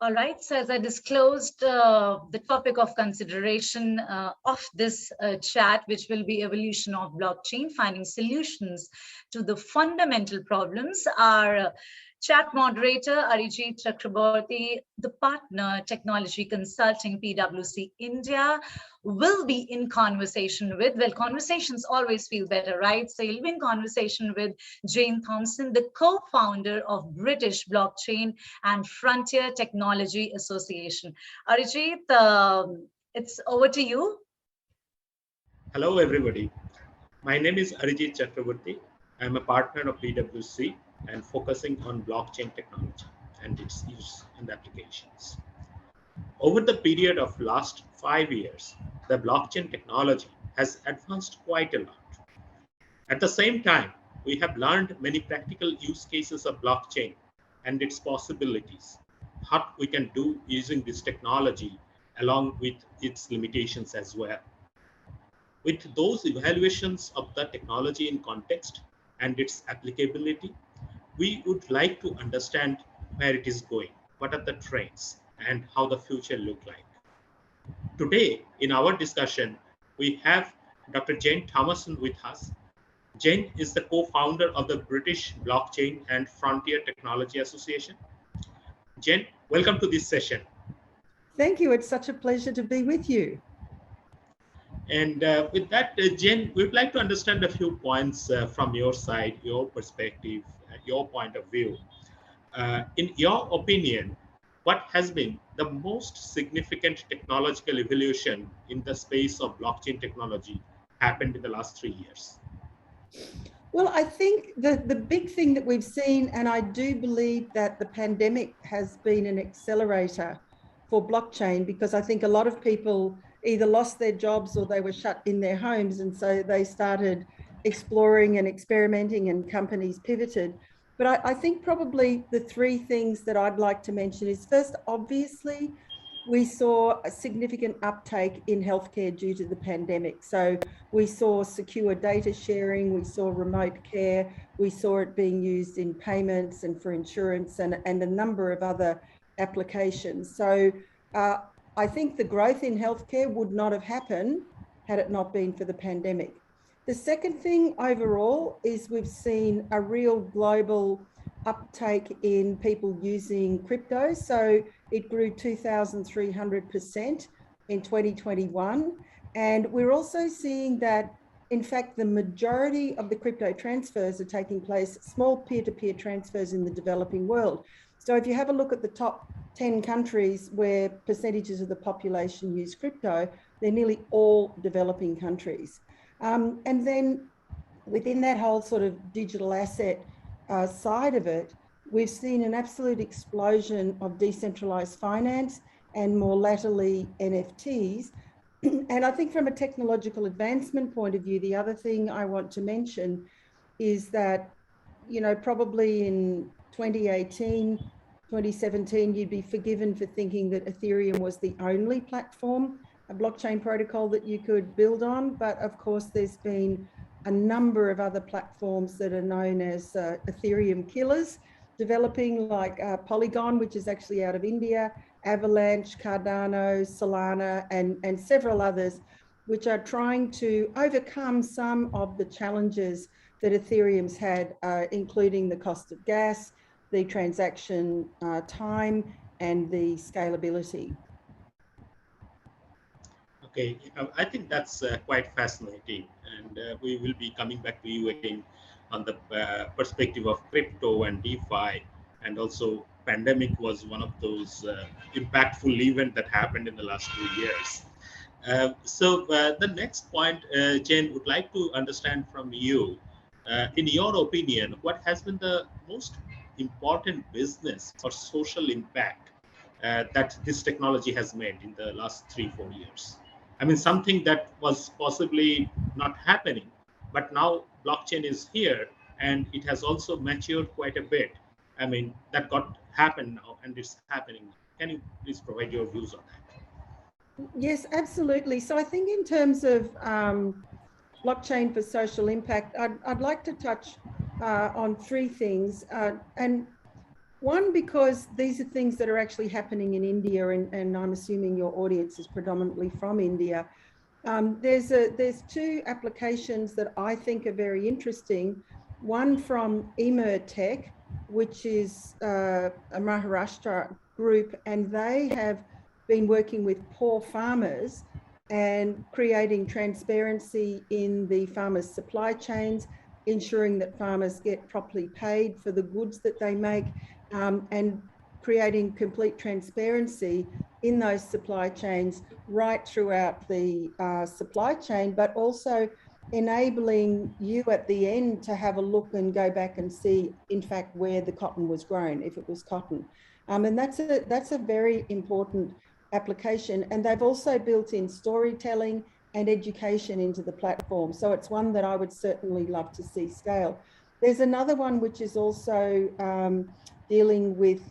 All right, so as I disclosed, the topic of consideration of this chat, which will be evolution of blockchain, finding solutions to the fundamental problems, our chat moderator, Arijit Chakraborti, the partner technology consulting PwC India, will be in conversation with, well, conversations always feel better, right? So you'll be in conversation with Jane Thomason, the co-founder of British Blockchain and Frontier Technology Association. Arijit, it's over to you. Hello, everybody. My name is Arijit Chakraborti. I'm a partner of PwC and focusing on blockchain technology and its use and applications. Over the period of last 5 years, the blockchain technology has advanced quite a lot. At the same time, we have learned many practical use cases of blockchain and its possibilities, what we can do using this technology along with its limitations as well. With those evaluations of the technology in context and its applicability, we would like to understand where it is going, what are the trends, and how the future look like. Today, in our discussion, we have Dr. Jane Thomason with us. Jane is the co-founder of the British Blockchain and Frontier Technology Association. Jane, welcome to this session. Thank you. It's such a pleasure to be with you. And with that, Jane, we'd like to understand a few points from your side, your perspective, your point of view. In your opinion, what has been the most significant technological evolution in the space of blockchain technology happened in the last 3 years? Well, I think the big thing that we've seen, and I do believe that the pandemic has been an accelerator for blockchain, because I think a lot of people either lost their jobs or they were shut in their homes. And so they started exploring and experimenting and companies pivoted. But I think probably the three things that I'd like to mention is, first, obviously, we saw a significant uptake in healthcare due to the pandemic. So we saw secure data sharing, we saw remote care, we saw it being used in payments and for insurance and a number of other applications. So I think the growth in healthcare would not have happened had it not been for the pandemic. The second thing overall is we've seen a real global uptake in people using crypto. So it grew 2,300% in 2021. And we're also seeing that, in fact, the majority of the crypto transfers are taking place, small peer-to-peer transfers in the developing world. So if you have a look at the top 10 countries where percentages of the population use crypto, they're nearly all developing countries. And then within that whole sort of digital asset side of it, we've seen an absolute explosion of decentralized finance and more latterly NFTs. And I think from a technological advancement point of view, the other thing I want to mention is that, you know, probably in 2018, 2017, you'd be forgiven for thinking that Ethereum was the only platform, a blockchain protocol that you could build on. But of course, there's been a number of other platforms that are known as Ethereum killers developing, like Polygon, which is actually out of India, Avalanche, Cardano, Solana, and several others, which are trying to overcome some of the challenges that Ethereum's had, including the cost of gas, the transaction time, and the scalability. Okay, I think that's quite fascinating, and we will be coming back to you again on the perspective of crypto and DeFi, and also pandemic was one of those impactful events that happened in the last 2 years. So the next point, Jane, would like to understand from you, in your opinion, what has been the most important business or social impact that this technology has made in the last 3-4 years? I mean, something that was possibly not happening, but now blockchain is here and it has also matured quite a bit. I mean, that got happened now and it's happening. Can you please provide your views on that? Yes, absolutely. So I think in terms of blockchain for social impact, I'd like to touch on three things. And One, because these are things that are actually happening in India, and I'm assuming your audience is predominantly from India. There's two applications that I think are very interesting. One from Emer Tech, which is a Maharashtra group, and they have been working with poor farmers and creating transparency in the farmers' supply chains, ensuring that farmers get properly paid for the goods that they make, and creating complete transparency in those supply chains right throughout the supply chain, but also enabling you at the end to have a look and go back and see, in fact, where the cotton was grown, if it was cotton. And that's a very important application. And they've also built in storytelling and education into the platform. So it's one that I would certainly love to see scale. There's another one which is also dealing with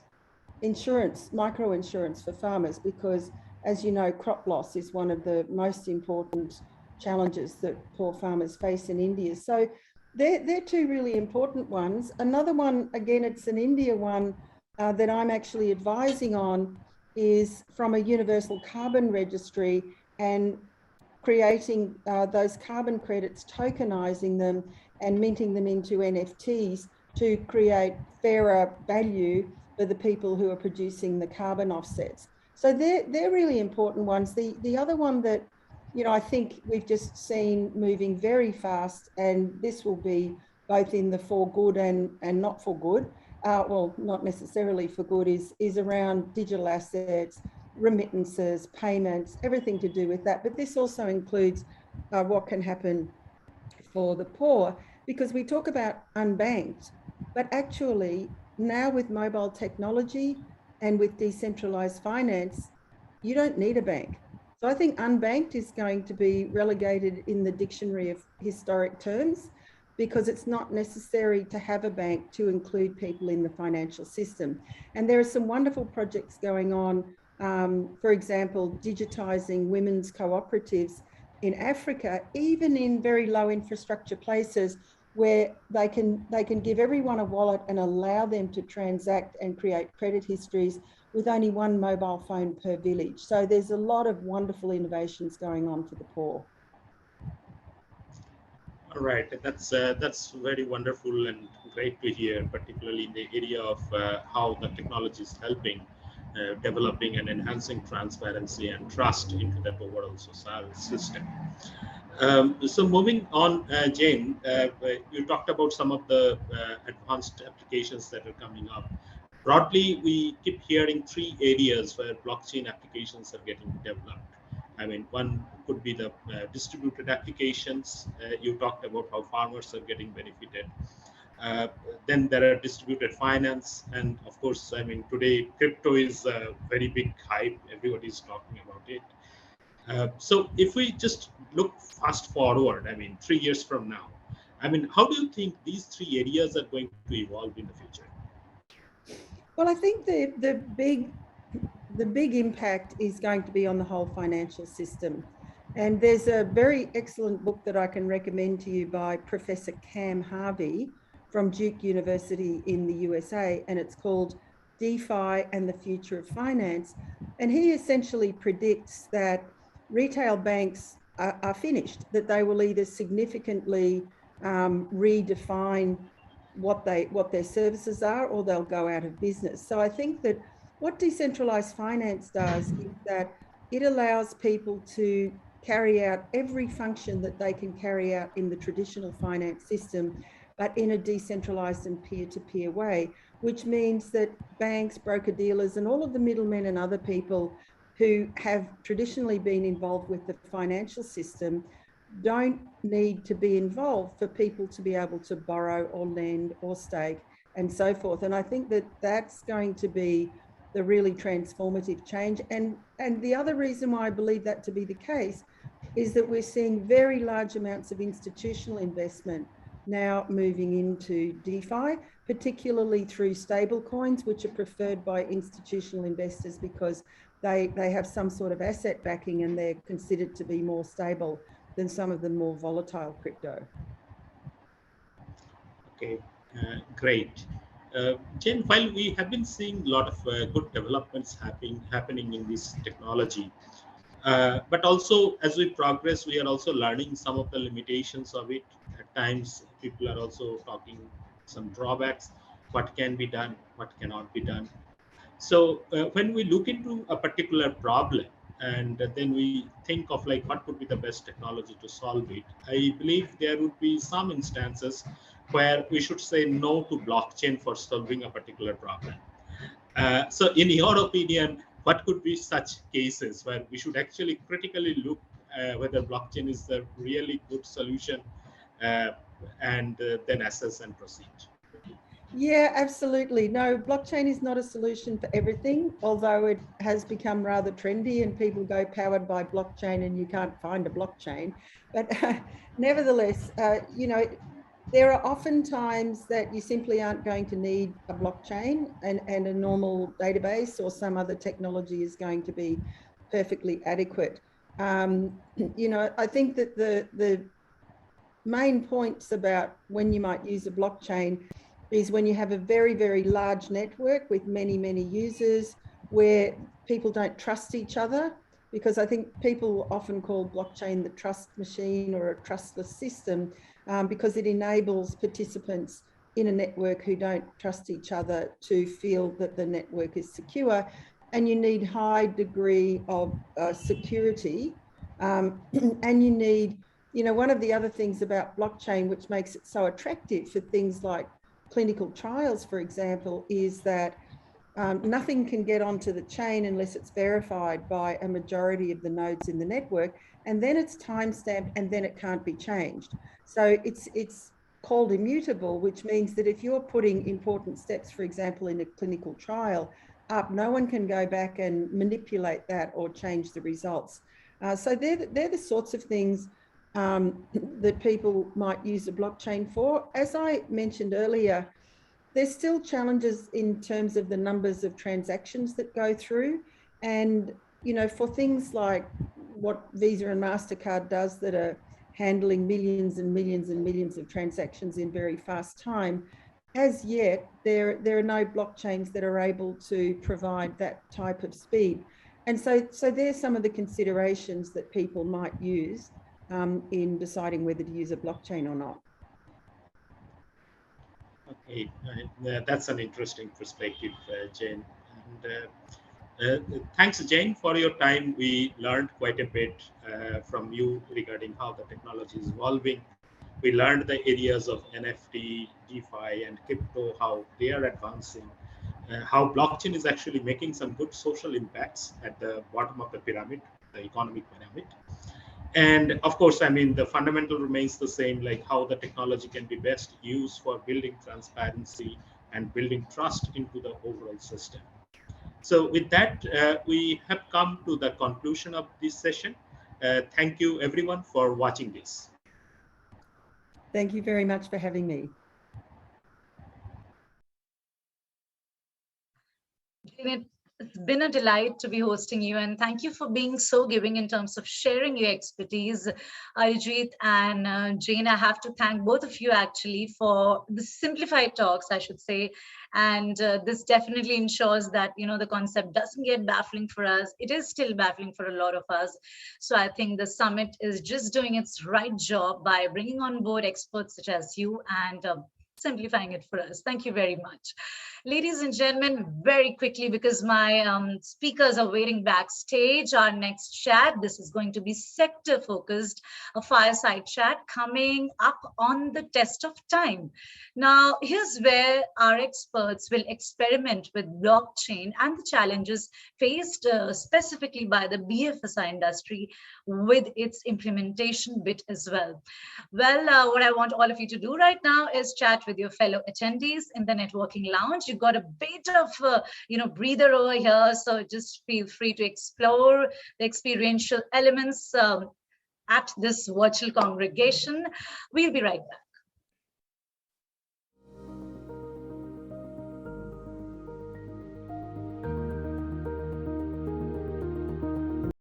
insurance, micro insurance for farmers, because as you know, crop loss is one of the most important challenges that poor farmers face in India. So they're two really important ones. Another one, again, it's an India one that I'm actually advising on, is from a universal carbon registry and creating those carbon credits, tokenizing them and minting them into NFTs to create fairer value for the people who are producing the carbon offsets. So they're really important ones. The other one that, you know, I think we've just seen moving very fast, and this will be both in the for good and not for good, well, not necessarily for good, is around digital assets, remittances, payments, everything to do with that. But this also includes what can happen for the poor, because we talk about unbanked, but actually now with mobile technology and with decentralized finance, you don't need a bank. So I think unbanked is going to be relegated in the dictionary of historic terms, because it's not necessary to have a bank to include people in the financial system. And there are some wonderful projects going on, for example, digitizing women's cooperatives in Africa, even in very low infrastructure places, where they can give everyone a wallet and allow them to transact and create credit histories with only one mobile phone per village. So there's a lot of wonderful innovations going on for the poor. All right, that's very wonderful and great to hear, particularly in the area of how the technology is helping developing and enhancing transparency and trust into the overall societal system. So moving on, Jane, you talked about some of the advanced applications that are coming up. Broadly, we keep hearing three areas where blockchain applications are getting developed. I mean, one could be the distributed applications. You talked about how farmers are getting benefited. Then there are distributed finance, and of course, I mean, today crypto is a very big hype. Everybody's talking about it. So if we just look fast forward, I mean, 3 years from now, I mean, how do you think these three areas are going to evolve in the future? Well, I think the big impact is going to be on the whole financial system. And there's a very excellent book that I can recommend to you by Professor Cam Harvey from Duke University in the USA, and it's called DeFi and the Future of Finance. And he essentially predicts that retail banks are finished, that they will either significantly redefine what their services are, or they'll go out of business. So I think that what decentralized finance does is that it allows people to carry out every function that they can carry out in the traditional finance system, but in a decentralized and peer-to-peer way, which means that banks, broker-dealers, and all of the middlemen and other people who have traditionally been involved with the financial system don't need to be involved for people to be able to borrow or lend or stake and so forth. And I think that that's going to be the really transformative change. And the other reason why I believe that to be the case is that we're seeing very large amounts of institutional investment now moving into DeFi, particularly through stable coins, which are preferred by institutional investors because they have some sort of asset backing and they're considered to be more stable than some of the more volatile crypto. Okay, great. Jane, while we have been seeing a lot of good developments happening in this technology, but also as we progress, we are also learning some of the limitations of it. At times, people are also talking some drawbacks, what can be done, what cannot be done. So when we look into a particular problem and then we think of like what would be the best technology to solve it, I believe there would be some instances where we should say no to blockchain for solving a particular problem. So in your opinion, what could be such cases where we should actually critically look whether blockchain is a really good solution uh, and then assess and proceed? Yeah, absolutely. No, blockchain is not a solution for everything, although it has become rather trendy and people go powered by blockchain and you can't find a blockchain. But nevertheless, there are often times that you simply aren't going to need a blockchain and a normal database or some other technology is going to be perfectly adequate. I think that the main points about when you might use a blockchain is when you have a very, very large network with many, many users where people don't trust each other, because I think people often call blockchain the trust machine or a trustless system because it enables participants in a network who don't trust each other to feel that the network is secure. And you need high degree of security and you need, one of the other things about blockchain which makes it so attractive for things like clinical trials, for example, is that nothing can get onto the chain unless it's verified by a majority of the nodes in the network, and then it's timestamped and then it can't be changed. So it's called immutable, which means that if you're putting important steps, for example, in a clinical trial up, no one can go back and manipulate that or change the results. So they're the sorts of things that people might use a blockchain for. As I mentioned earlier, there's still challenges in terms of the numbers of transactions that go through. And, for things like what Visa and MasterCard does that are handling millions and millions and millions of transactions in very fast time, as yet, there are no blockchains that are able to provide that type of speed. And so there's some of the considerations that people might use in deciding whether to use a blockchain or not. Okay, that's an interesting perspective, Jane. And thanks, Jane, for your time. We learned quite a bit from you regarding how the technology is evolving. We learned the areas of NFT, DeFi, and crypto, how they are advancing, how blockchain is actually making some good social impacts at the bottom of the pyramid, the economic pyramid. And of course, I mean, the fundamental remains the same, like how the technology can be best used for building transparency and building trust into the overall system. So with that, we have come to the conclusion of this session. Thank you everyone for watching this. Thank you very much for having me. It's been a delight to be hosting you, and thank you for being so giving in terms of sharing your expertise, Arijit and Jane. I have to thank both of you actually for the simplified talks, I should say, and this definitely ensures that the concept doesn't get baffling for us. It is still baffling for a lot of us. So I think the summit is just doing its right job by bringing on board experts such as you and simplifying it for us. Thank you very much. Ladies and gentlemen, very quickly, because my speakers are waiting backstage, our next chat, this is going to be sector focused, a fireside chat coming up on the test of time. Now, here's where our experts will experiment with blockchain and the challenges faced specifically by the BFSI industry with its implementation bit as well. Well, what I want all of you to do right now is chat with your fellow attendees in the networking lounge. You've got a bit of breather over here, so just feel free to explore the experiential elements at this virtual congregation. We'll be right back.